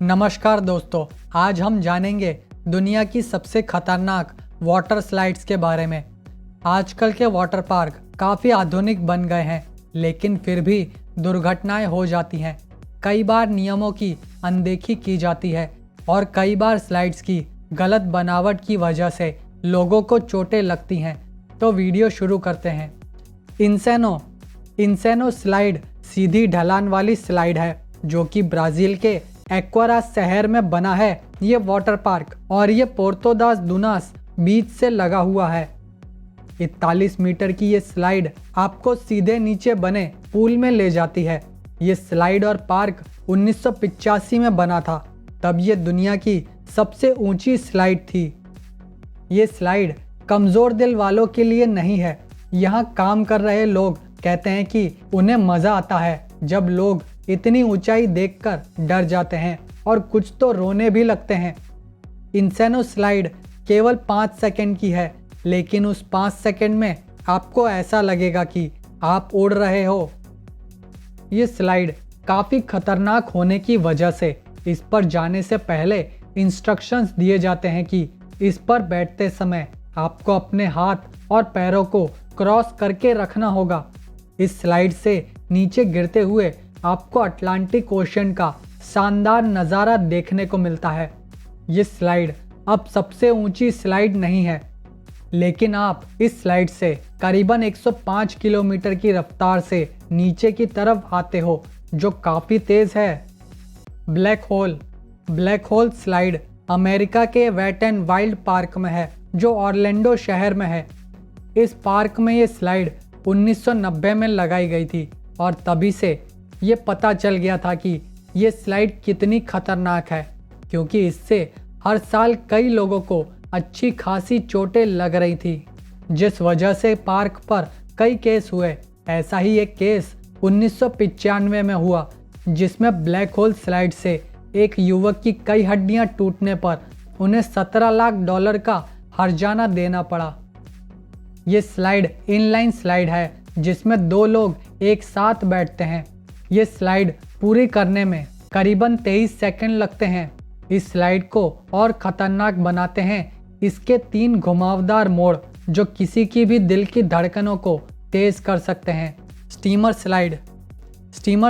नमस्कार दोस्तों, आज हम जानेंगे दुनिया की सबसे खतरनाक वाटर स्लाइड्स के बारे में। आजकल के वाटर पार्क काफ़ी आधुनिक बन गए हैं, लेकिन फिर भी दुर्घटनाएं हो जाती हैं। कई बार नियमों की अनदेखी की जाती है और कई बार स्लाइड्स की गलत बनावट की वजह से लोगों को चोटें लगती हैं। तो वीडियो शुरू करते हैं। इंसेनो स्लाइड सीधी ढलान वाली स्लाइड है जो कि ब्राज़ील के एक्वारास शहर में बना है। ये वाटर पार्क और ये पोर्तो दास दुनास बीच से लगा हुआ है। 41 मीटर की ये स्लाइड आपको सीधे नीचे बने पूल में ले जाती है। ये स्लाइड और पार्क 1985 में बना था, तब ये दुनिया की सबसे ऊंची स्लाइड थी। ये स्लाइड कमज़ोर दिल वालों के लिए नहीं है। यहाँ काम कर रहे लोग कहते हैं कि उन्हें मज़ा आता है जब लोग इतनी ऊंचाई देखकर डर जाते हैं और कुछ तो रोने भी लगते हैं। इंसेनो स्लाइड केवल 5 सेकंड की है, लेकिन उस 5 सेकंड में आपको ऐसा लगेगा कि आप उड़ रहे हो। ये स्लाइड काफ़ी खतरनाक होने की वजह से इस पर जाने से पहले इंस्ट्रक्शंस दिए जाते हैं कि इस पर बैठते समय आपको अपने हाथ और पैरों को क्रॉस करके रखना होगा। इस स्लाइड से नीचे गिरते हुए आपको अटलांटिक ओशन का शानदार नज़ारा देखने को मिलता है। ये स्लाइड अब सबसे ऊंची स्लाइड नहीं है, लेकिन आप इस स्लाइड से करीबन 105 किलोमीटर की रफ्तार से नीचे की तरफ आते हो, जो काफ़ी तेज़ है। ब्लैक होल स्लाइड अमेरिका के वेट एंड वाइल्ड पार्क में है, जो ऑरलैंडो शहर में है। इस पार्क में ये स्लाइड 1990 में लगाई गई थी और तभी से ये पता चल गया था कि ये स्लाइड कितनी खतरनाक है, क्योंकि इससे हर साल कई लोगों को अच्छी खासी चोटें लग रही थी, जिस वजह से पार्क पर कई केस हुए। ऐसा ही एक केस 1995 में हुआ, जिसमें ब्लैक होल स्लाइड से एक युवक की कई हड्डियां टूटने पर उन्हें $17 लाख का हर्जाना देना पड़ा। ये स्लाइड इनलाइन स्लाइड है, जिसमें 2 लोग एक साथ बैठते हैं। ये स्लाइड पूरी करने में करीबन 23 सेकंड लगते हैं। इस स्लाइड को और ख़तरनाक बनाते हैं इसके 3 घुमावदार मोड़, जो किसी की भी दिल की धड़कनों को तेज़ कर सकते हैं। स्टीमर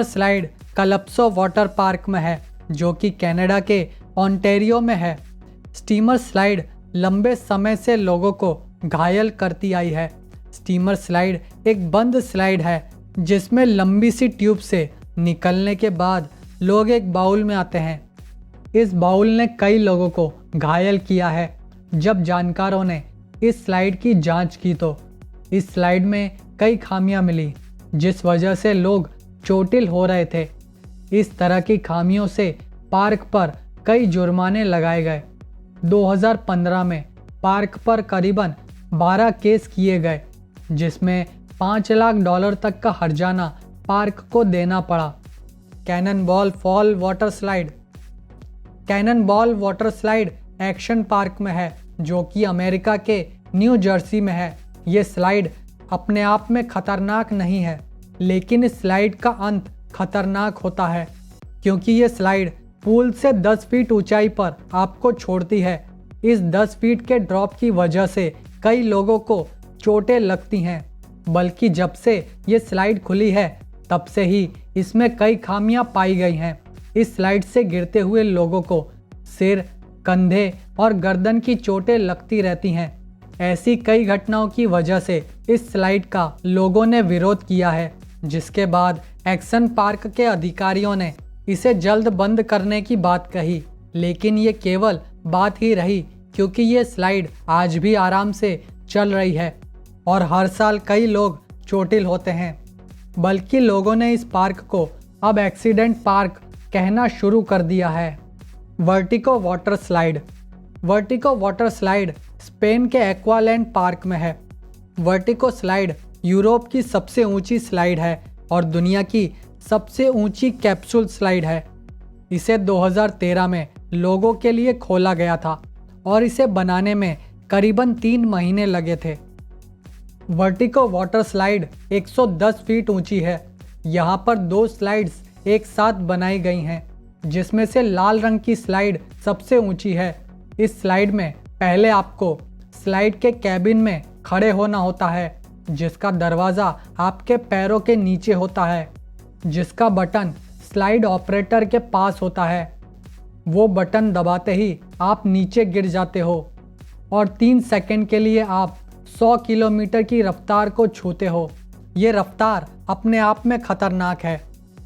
स्लाइड कैलप्सो वाटर पार्क में है, जो कि कनाडा के ओंटारियो में है। स्टीमर स्लाइड लंबे समय से लोगों को घायल करती आई है। स्टीमर स्लाइड एक बंद स्लाइड है, जिसमें लंबी सी ट्यूब से निकलने के बाद लोग एक बाउल में आते हैं। इस बाउल ने कई लोगों को घायल किया है। जब जानकारों ने इस स्लाइड की जांच की तो इस स्लाइड में कई खामियां मिली, जिस वजह से लोग चोटिल हो रहे थे। इस तरह की खामियों से पार्क पर कई जुर्माने लगाए गए। 2015 में पार्क पर करीबन 12 केस किए गए, जिसमें $5 लाख तक का हर्जाना पार्क को देना पड़ा। Cannon ball water slide action park में है, जो कि अमेरिका के न्यू जर्सी में है। ये स्लाइड अपने आप में खतरनाक नहीं है, लेकिन इस स्लाइड का अंत खतरनाक होता है, क्योंकि ये स्लाइड पूल से 10 फीट ऊंचाई पर आपको छोड़ती है। इस 10 फीट के ड्रॉप की वजह से कई लोगों को चोटें लगती हैं, बल्कि जब से ये स्लाइड खुली है तब से ही इसमें कई खामियां पाई गई हैं। इस स्लाइड से गिरते हुए लोगों को सिर, कंधे और गर्दन की चोटें लगती रहती हैं। ऐसी कई घटनाओं की वजह से इस स्लाइड का लोगों ने विरोध किया है, जिसके बाद एक्शन पार्क के अधिकारियों ने इसे जल्द बंद करने की बात कही, लेकिन ये केवल बात ही रही, क्योंकि ये स्लाइड आज भी आराम से चल रही है और हर साल कई लोग चोटिल होते हैं। बल्कि लोगों ने इस पार्क को अब एक्सीडेंट पार्क कहना शुरू कर दिया है। वर्टिको वाटर स्लाइड स्पेन के एक्वालैंड पार्क में है। वर्टिको स्लाइड यूरोप की सबसे ऊंची स्लाइड है और दुनिया की सबसे ऊंची कैप्सूल स्लाइड है। इसे 2013 में लोगों के लिए खोला गया था और इसे बनाने में करीबन 3 महीने लगे थे। वर्टिको वाटर स्लाइड 110 फीट ऊंची है। यहाँ पर 2 स्लाइड्स एक साथ बनाई गई हैं। जिसमें से लाल रंग की स्लाइड सबसे ऊंची है। इस स्लाइड में पहले आपको स्लाइड के कैबिन में खड़े होना होता है, जिसका दरवाज़ा आपके पैरों के नीचे होता है, जिसका बटन स्लाइड ऑपरेटर के पास होता है। वो बटन दबाते ही आप नीचे गिर जाते हो और 3 सेकंड के लिए आप 100 किलोमीटर की रफ्तार को छूते हो। ये रफ्तार अपने आप में खतरनाक है,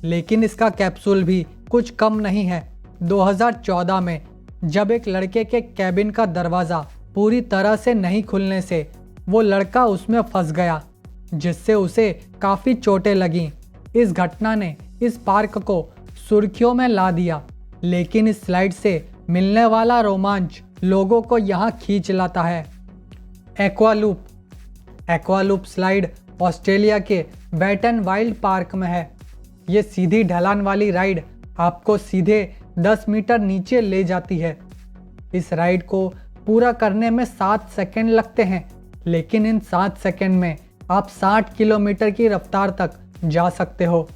लेकिन इसका कैप्सूल भी कुछ कम नहीं है। 2014 में जब एक लड़के के कैबिन का दरवाज़ा पूरी तरह से नहीं खुलने से वो लड़का उसमें फंस गया, जिससे उसे काफ़ी चोटें लगीं। इस घटना ने इस पार्क को सुर्खियों में ला दिया, लेकिन इस स्लाइड से मिलने वाला रोमांच लोगों को यहाँ खींच लाता है। एक्वालूप स्लाइड ऑस्ट्रेलिया के वेट एंड वाइल्ड पार्क में है। ये सीधी ढलान वाली राइड आपको सीधे 10 मीटर नीचे ले जाती है। इस राइड को पूरा करने में 7 सेकंड लगते हैं, लेकिन इन 7 सेकंड में आप 60 किलोमीटर की रफ्तार तक जा सकते हो।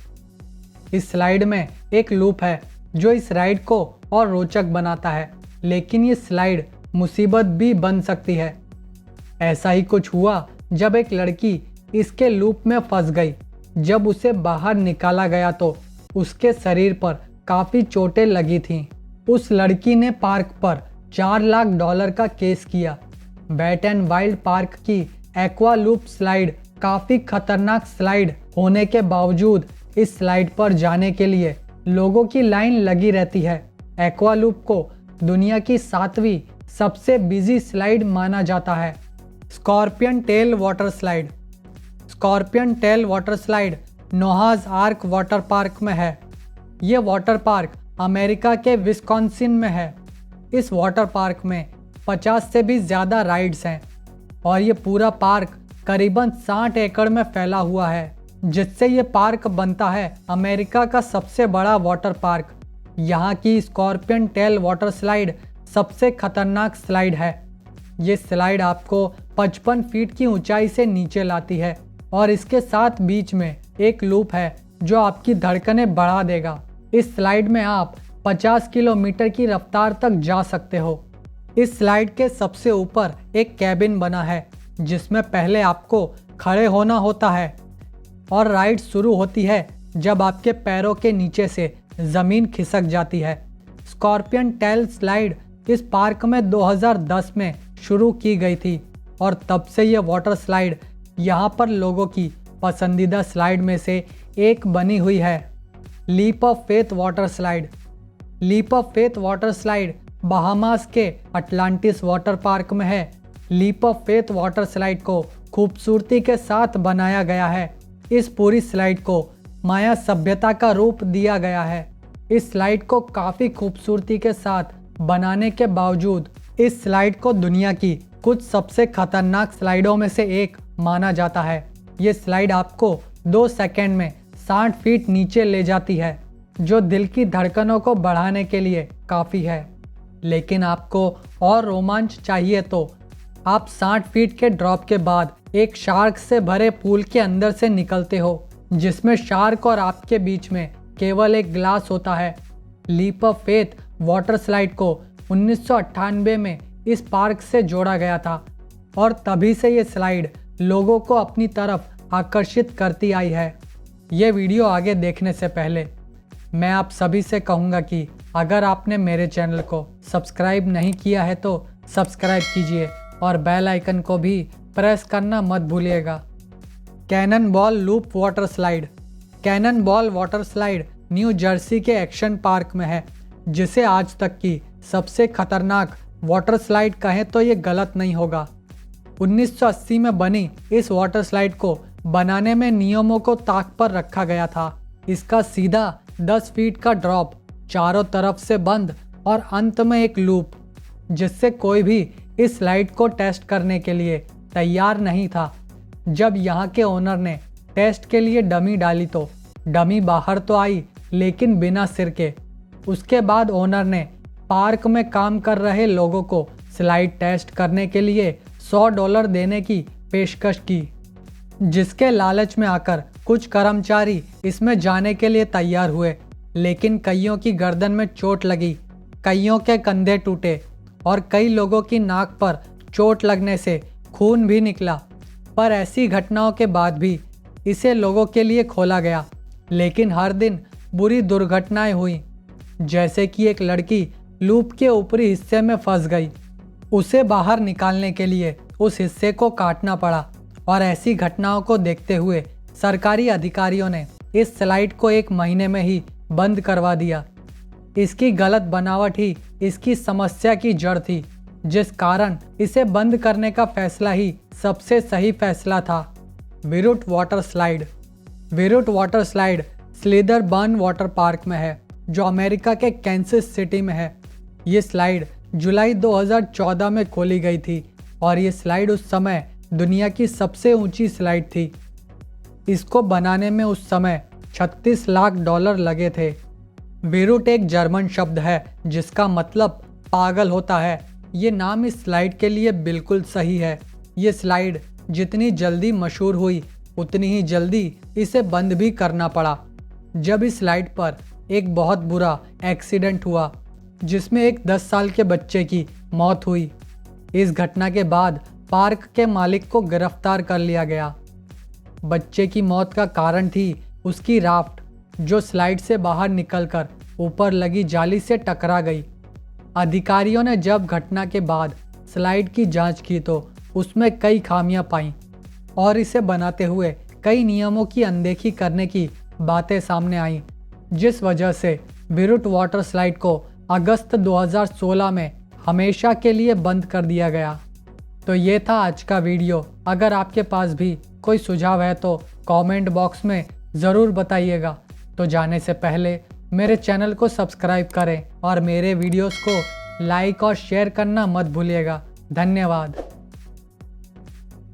इस स्लाइड में एक लूप है जो इस राइड को और रोचक बनाता है, लेकिन ये स्लाइड मुसीबत भी बन सकती है। ऐसा ही कुछ हुआ जब एक लड़की इसके लूप में फंस गई। जब उसे बाहर निकाला गया तो उसके शरीर पर काफ़ी चोटें लगी थीं। उस लड़की ने पार्क पर $4 लाख का केस किया। वेट एंड वाइल्ड पार्क की एक्वालूप स्लाइड काफ़ी खतरनाक स्लाइड होने के बावजूद इस स्लाइड पर जाने के लिए लोगों की लाइन लगी रहती है। एक्वालूप को दुनिया की 7वीं सबसे बिजी स्लाइड माना जाता है। Scorpion tail water slide Noah's ark water park में है। ये वाटर पार्क अमेरिका के विस्कॉन्सिन में है। इस वाटर पार्क में 50 से भी ज़्यादा राइड्स हैं और ये पूरा पार्क करीबन 60 एकड़ में फैला हुआ है, जिससे ये पार्क बनता है अमेरिका का सबसे बड़ा वाटर पार्क। यहाँ की स्कॉर्पियन टेल वाटर स्लाइड सबसे खतरनाक स्लाइड है। ये स्लाइड आपको 55 फीट की ऊंचाई से नीचे लाती है और इसके साथ बीच में एक लूप है जो आपकी धड़कनें बढ़ा देगा। इस स्लाइड में आप 50 किलोमीटर की रफ्तार तक जा सकते हो। इस स्लाइड के सबसे ऊपर एक कैबिन बना है, जिसमें पहले आपको खड़े होना होता है और राइड शुरू होती है जब आपके पैरों के नीचे से ज़मीन खिसक जाती है। स्कॉर्पियन टेल स्लाइड इस पार्क में 2010 में शुरू की गई थी और तब से ये वाटर स्लाइड यहाँ पर लोगों की पसंदीदा स्लाइड में से एक बनी हुई है। Leap of faith water slide Bahamas के अटलांटिस वाटर पार्क में है। Leap of faith water slide को खूबसूरती के साथ बनाया गया है। इस पूरी स्लाइड को माया सभ्यता का रूप दिया गया है। इस स्लाइड को काफ़ी खूबसूरती के साथ बनाने के बावजूद इस स्लाइड को दुनिया की कुछ सबसे खतरनाक स्लाइडों में से एक माना जाता है। ये स्लाइड आपको 2 सेकंड में 60 फीट नीचे ले जाती है, जो दिल की धड़कनों को बढ़ाने के लिए काफ़ी है। लेकिन आपको और रोमांच चाहिए तो आप 60 फीट के ड्रॉप के बाद एक शार्क से भरे पूल के अंदर से निकलते हो, जिसमें शार्क और आपके बीच में केवल एक ग्लास होता है। Leap of faith water slide को 1998 में इस पार्क से जोड़ा गया था और तभी से ये स्लाइड लोगों को अपनी तरफ आकर्षित करती आई है। ये वीडियो आगे देखने से पहले मैं आप सभी से कहूँगा कि अगर आपने मेरे चैनल को सब्सक्राइब नहीं किया है तो सब्सक्राइब कीजिए और बेल आइकन को भी प्रेस करना मत भूलिएगा। Cannon ball loop water slide New Jersey के एक्शन पार्क में है, जिसे आज तक की सबसे खतरनाक वाटर स्लाइड कहें तो ये गलत नहीं होगा। 1980 में बनी इस वाटर स्लाइड को बनाने में नियमों को ताक पर रखा गया था। इसका सीधा 10 फीट का ड्रॉप, चारों तरफ से बंद और अंत में एक लूप, जिससे कोई भी इस स्लाइड को टेस्ट करने के लिए तैयार नहीं था। जब यहाँ के ओनर ने टेस्ट के लिए डमी डाली तो डमी बाहर तो आई, लेकिन बिना सिर के। उसके बाद ओनर ने पार्क में काम कर रहे लोगों को स्लाइड टेस्ट करने के लिए $100 देने की पेशकश की, जिसके लालच में आकर कुछ कर्मचारी इसमें जाने के लिए तैयार हुए। लेकिन कईयों की गर्दन में चोट लगी, कईयों के कंधे टूटे और कई लोगों की नाक पर चोट लगने से खून भी निकला। पर ऐसी घटनाओं के बाद भी इसे लोगों के लिए खोला गया। लेकिन हर दिन बुरी दुर्घटनाएं हुई, जैसे कि एक लड़की लूप के ऊपरी हिस्से में फंस गई। उसे बाहर निकालने के लिए उस हिस्से को काटना पड़ा और ऐसी घटनाओं को देखते हुए सरकारी अधिकारियों ने इस स्लाइड को 1 महीने में ही बंद करवा दिया। इसकी गलत बनावट ही इसकी समस्या की जड़ थी, जिस कारण इसे बंद करने का फैसला ही सबसे सही फैसला था। Verruckt water slide. Verruckt water slide Schlitterbahn water park में है, जो अमेरिका के कैंसस सिटी में है। ये स्लाइड जुलाई 2014 में खोली गई थी और ये स्लाइड उस समय दुनिया की सबसे ऊंची स्लाइड थी। इसको बनाने में उस समय $36 लाख लगे थे। विरुट एक जर्मन शब्द है जिसका मतलब पागल होता है। ये नाम इस स्लाइड के लिए बिल्कुल सही है। ये स्लाइड जितनी जल्दी मशहूर हुई उतनी ही जल्दी इसे बंद भी करना पड़ा, जब इस स्लाइड पर एक बहुत बुरा एक्सीडेंट हुआ जिसमें एक 10 साल के बच्चे की मौत हुई। इस घटना के बाद पार्क के मालिक को गिरफ्तार कर लिया गया। बच्चे की मौत का कारण थी उसकी राफ्ट, जो स्लाइड से बाहर निकलकर ऊपर लगी जाली से टकरा गई। अधिकारियों ने जब घटना के बाद स्लाइड की जांच की तो उसमें कई खामियां पाईं और इसे बनाते हुए कई नियमों की अनदेखी करने की बातें सामने आईं, जिस वजह से विरुट वाटर स्लाइड को अगस्त 2016 में हमेशा के लिए बंद कर दिया गया। तो ये था आज का वीडियो। अगर आपके पास भी कोई सुझाव है तो कमेंट बॉक्स में ज़रूर बताइएगा। तो जाने से पहले मेरे चैनल को सब्सक्राइब करें और मेरे वीडियोस को लाइक और शेयर करना मत भूलिएगा। धन्यवाद।